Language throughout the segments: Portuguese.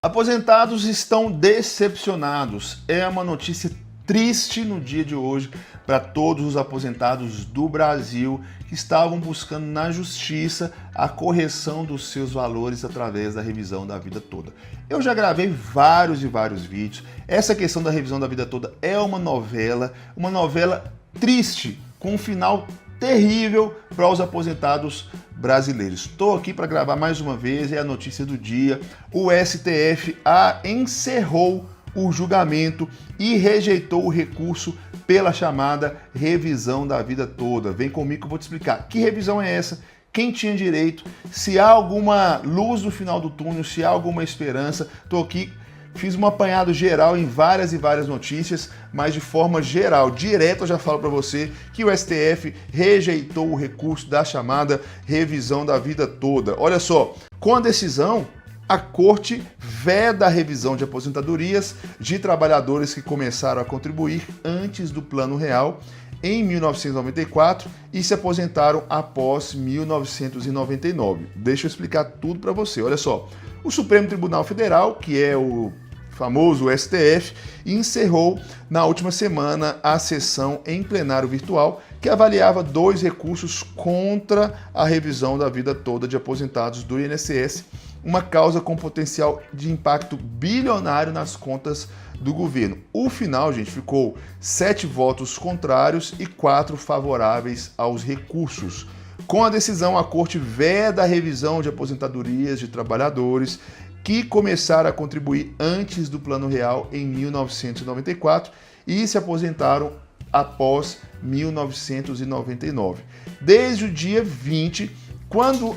Aposentados estão decepcionados. É uma notícia triste no dia de hoje para todos os aposentados do Brasil que estavam buscando na justiça a correção dos seus valores através da revisão da vida toda. Eu já gravei vários vídeos. Essa questão da revisão da vida toda é uma novela triste, com um final terrível para os aposentados brasileiros. Estou aqui para gravar mais uma vez, é a notícia do dia. O STF encerrou o julgamento e rejeitou o recurso pela chamada revisão da vida toda. Vem comigo que eu vou te explicar que revisão é essa, quem tinha direito, se há alguma luz no final do túnel, se há alguma esperança. Estou aqui, fiz um apanhado geral em várias notícias, mas de forma geral, direto eu já falo para você que o STF rejeitou o recurso da chamada revisão da vida toda. Olha só, com a decisão, a Corte veda a revisão de aposentadorias de trabalhadores que começaram a contribuir antes do Plano Real em 1994 e se aposentaram após 1999. Deixa eu explicar tudo para você. Olha só, o Supremo Tribunal Federal, que é o famoso STF, encerrou na última semana a sessão em plenário virtual que avaliava dois recursos contra a revisão da vida toda de aposentados do INSS, uma causa com potencial de impacto bilionário nas contas do governo. O final, gente, ficou 7 votos contrários e 4 favoráveis aos recursos. Com a decisão, a Corte veda a revisão de aposentadorias de trabalhadores que começaram a contribuir antes do Plano Real em 1994 e se aposentaram após 1999. Desde o dia 20, quando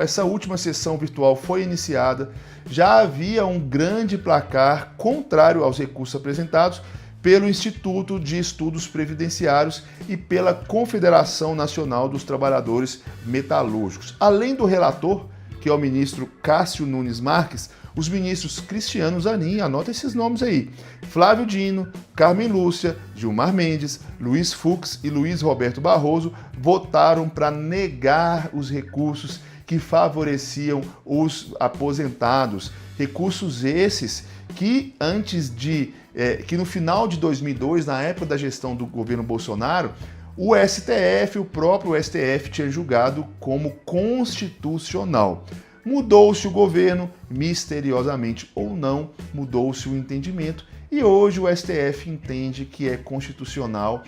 essa última sessão virtual foi iniciada, já havia um grande placar contrário aos recursos apresentados pelo Instituto de Estudos Previdenciários e pela Confederação Nacional dos Trabalhadores Metalúrgicos. Além do relator, que é o ministro Cássio Nunes Marques, os ministros Cristiano Zanin, anota esses nomes aí, Flávio Dino, Carmen Lúcia, Gilmar Mendes, Luiz Fux e Luiz Roberto Barroso votaram para negar os recursos que favoreciam os aposentados. Recursos esses que que no final de 2002, na época da gestão do governo Bolsonaro, o STF, o próprio STF, tinha julgado como constitucional. Mudou-se o governo, misteriosamente ou não, mudou-se o entendimento e hoje o STF entende que é constitucional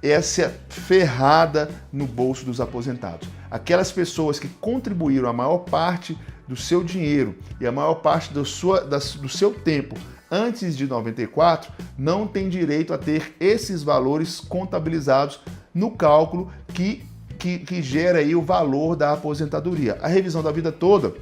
essa ferrada no bolso dos aposentados. Aquelas pessoas que contribuíram a maior parte do seu dinheiro e a maior parte do seu tempo antes de 94 não têm direito a ter esses valores contabilizados no cálculo que gera aí o valor da aposentadoria. A revisão da vida toda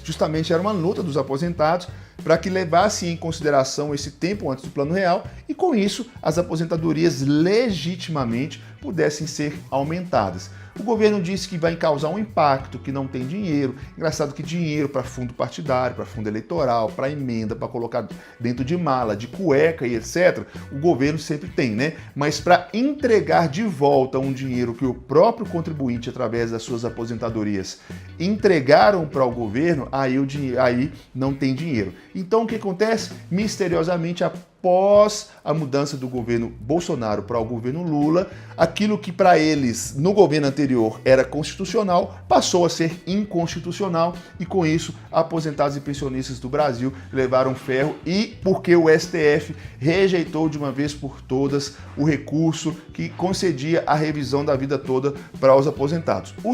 justamente era uma luta dos aposentados para que levasse em consideração esse tempo antes do Plano Real e, com isso, as aposentadorias legitimamente pudessem ser aumentadas. O governo disse que vai causar um impacto, que não tem dinheiro. Engraçado que dinheiro para fundo partidário, para fundo eleitoral, para emenda, para colocar dentro de mala, de cueca e etc., o governo sempre tem, né? Mas para entregar de volta um dinheiro que o próprio contribuinte, através das suas aposentadorias, entregaram para o governo, aí não tem dinheiro. Então o que acontece? Misteriosamente, após a mudança do governo Bolsonaro para o governo Lula, aquilo que para eles no governo anterior era constitucional passou a ser inconstitucional e com isso aposentados e pensionistas do Brasil levaram ferro e porque o STF rejeitou de uma vez por todas o recurso que concedia a revisão da vida toda para os aposentados. O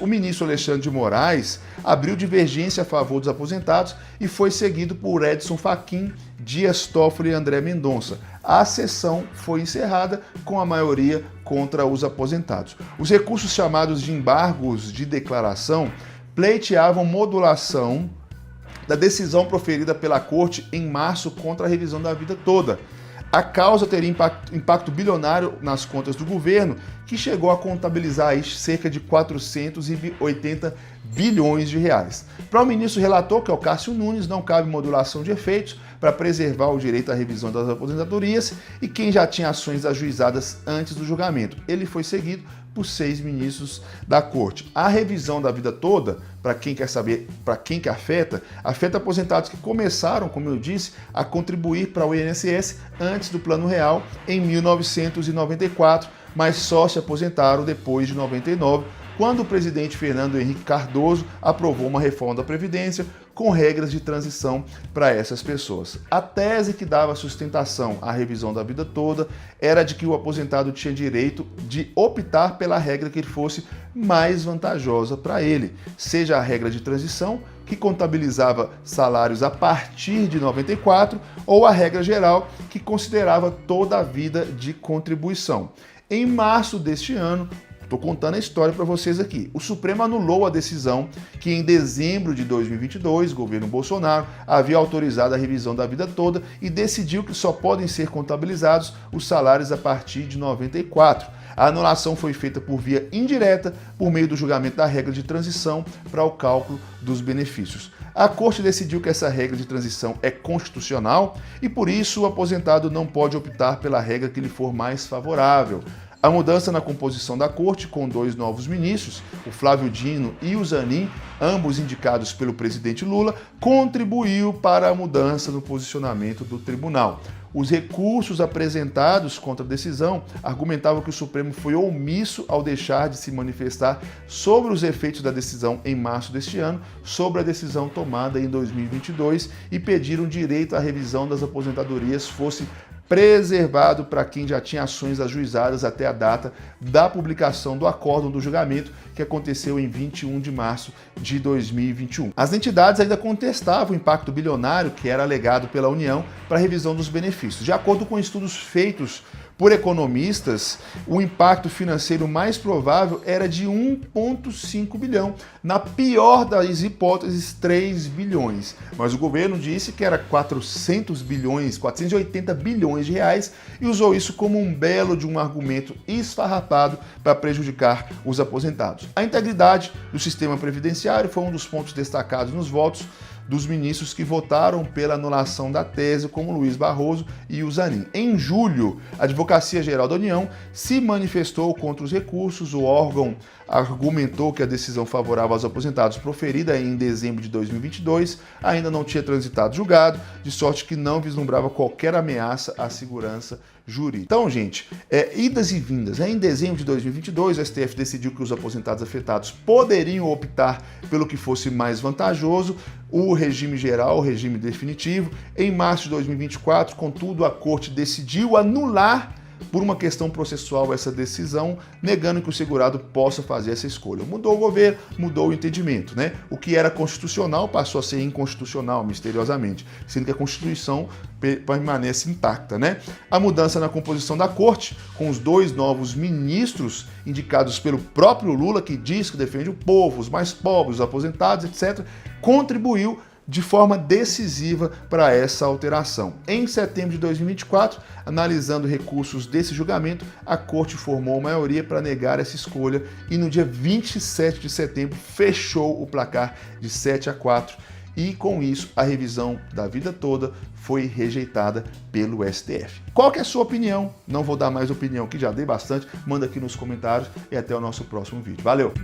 ministro Alexandre de Moraes abriu divergência a favor dos aposentados e foi seguido por Edson Fachin, Dias Toffoli e André Mendonça. A sessão foi encerrada com a maioria contra os aposentados. Os recursos chamados de embargos de declaração pleiteavam modulação da decisão proferida pela Corte em março contra a revisão da vida toda. A causa teria impacto bilionário nas contas do governo, que chegou a contabilizar aí cerca de 480 bilhões de reais. Para o ministro relator, que é o Cássio Nunes, não cabe modulação de efeitos para preservar o direito à revisão das aposentadorias e quem já tinha ações ajuizadas antes do julgamento. Ele foi seguido por 6 ministros da Corte. A revisão da vida toda, para quem quer saber para quem que afeta aposentados que começaram, como eu disse, a contribuir para o INSS antes do Plano Real em 1994, mas só se aposentaram depois de 99, quando o presidente Fernando Henrique Cardoso aprovou uma reforma da Previdência com regras de transição para essas pessoas. A tese que dava sustentação à revisão da vida toda era de que o aposentado tinha direito de optar pela regra que fosse mais vantajosa para ele, seja a regra de transição, que contabilizava salários a partir de 94, ou a regra geral, que considerava toda a vida de contribuição. Em março deste ano, estou contando a história para vocês aqui. O Supremo anulou a decisão que em dezembro de 2022, o governo Bolsonaro havia autorizado a revisão da vida toda e decidiu que só podem ser contabilizados os salários a partir de 94. A anulação foi feita por via indireta, por meio do julgamento da regra de transição para o cálculo dos benefícios. A Corte decidiu que essa regra de transição é constitucional e, por isso, o aposentado não pode optar pela regra que lhe for mais favorável. A mudança na composição da Corte, com 2 novos ministros, o Flávio Dino e o Zanin, ambos indicados pelo presidente Lula, contribuiu para a mudança no posicionamento do tribunal. Os recursos apresentados contra a decisão argumentavam que o Supremo foi omisso ao deixar de se manifestar sobre os efeitos da decisão em março deste ano, sobre a decisão tomada em 2022, e pediram direito à revisão das aposentadorias fosse preservado para quem já tinha ações ajuizadas até a data da publicação do acórdão do julgamento, que aconteceu em 21 de março de 2021. As entidades ainda contestavam o impacto bilionário que era alegado pela União para a revisão dos benefícios. De acordo com estudos feitos por economistas, o impacto financeiro mais provável era de 1,5 bilhão, na pior das hipóteses, 3 bilhões. Mas o governo disse que era 480 bilhões de reais e usou isso como um belo de um argumento esfarrapado para prejudicar os aposentados. A integridade do sistema previdenciário foi um dos pontos destacados nos votos dos ministros que votaram pela anulação da tese, como Luiz Barroso e o Zanin. Em julho, a Advocacia Geral da União se manifestou contra os recursos. O órgão argumentou que a decisão favorável aos aposentados, proferida em dezembro de 2022, ainda não tinha transitado julgado, de sorte que não vislumbrava qualquer ameaça à segurança jurídica. Então, gente, idas e vindas. Em dezembro de 2022, o STF decidiu que os aposentados afetados poderiam optar pelo que fosse mais vantajoso, o regime geral, o regime definitivo. Em março de 2024, contudo, a Corte decidiu anular por uma questão processual essa decisão, negando que o segurado possa fazer essa escolha. Mudou o governo, mudou o entendimento, né? O que era constitucional passou a ser inconstitucional, misteriosamente, sendo que a Constituição permanece intacta, né? A mudança na composição da Corte, com os 2 novos ministros indicados pelo próprio Lula, que diz que defende o povo, os mais pobres, os aposentados, etc., contribuiu de forma decisiva para essa alteração. Em setembro de 2024, analisando recursos desse julgamento, a Corte formou maioria para negar essa escolha e no dia 27 de setembro fechou o placar de 7-4 e com isso a revisão da vida toda foi rejeitada pelo STF. Qual que é a sua opinião? Não vou dar mais opinião, que já dei bastante, manda aqui nos comentários e até o nosso próximo vídeo. Valeu!